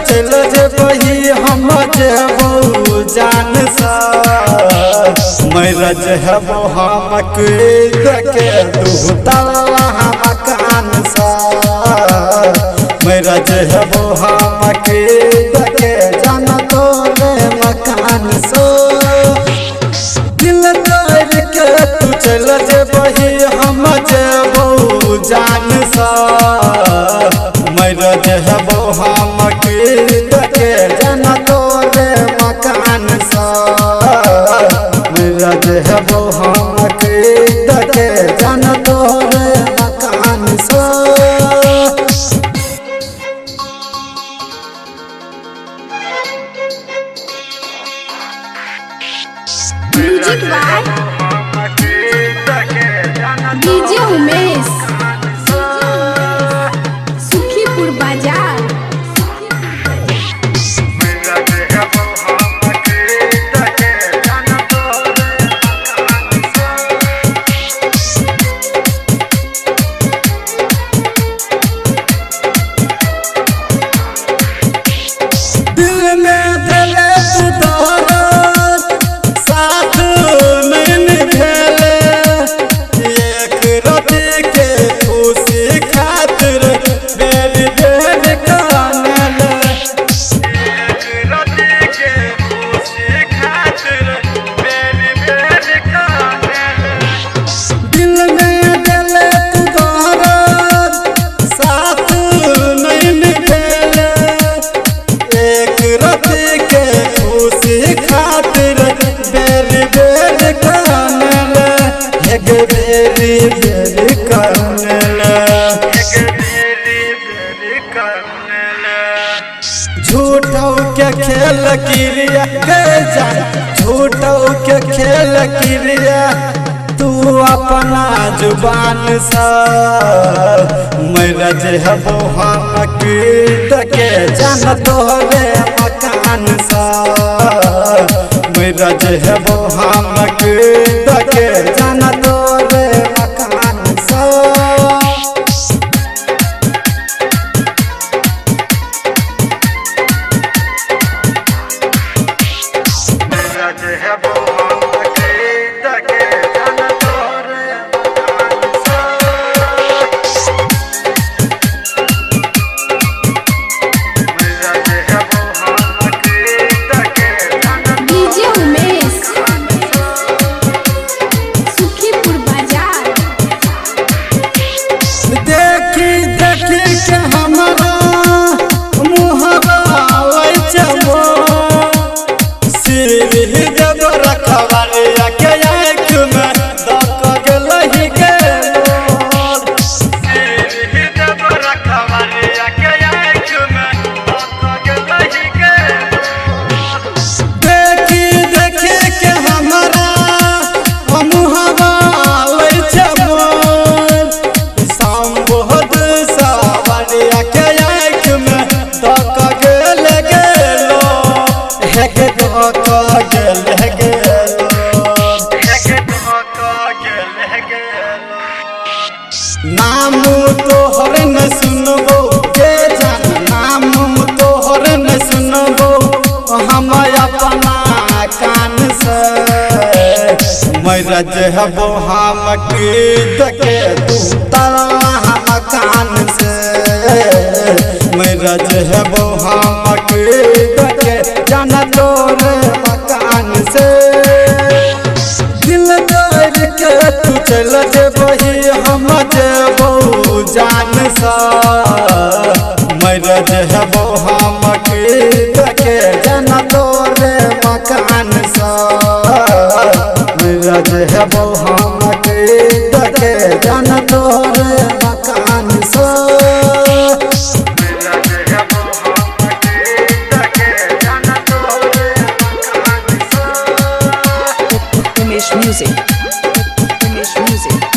चल जबही हम जेबो जान सा मैरज हेबो हम के तू तला मकान सा मैरज हेबो हम के जान तोरे मकान सो दिल तोड़ के तू चल जेबही हम जेबो जान सा मैरज हेबो हम के जान तोरे मकान सा मैरज हेबो हम के जान तोरे मकान सा music by DJ Umesh Sukhipur Bazar. झूठों के खेल क्रिया झूठों के खेल क्रिया तू अपना जुबान सा मैरज हेबो हम के जान तोरे मकान सा मैरज हेबो हम के जान तोरे मकान सा नाम तोहर न सुनबो के जान नाम तोहर न सुनबो हम अपना कान से मैरज हेबो हम के तू तला मकान से मैरज हेबो हम के जान तोरे मकान से दिल तोड़ के तू चल जेबही हम जेबो जान सा मैरज हेबो हम के जान तोरे मकान सा मैरज हेबो हम के जान तोरे मकान सा Umesh Music.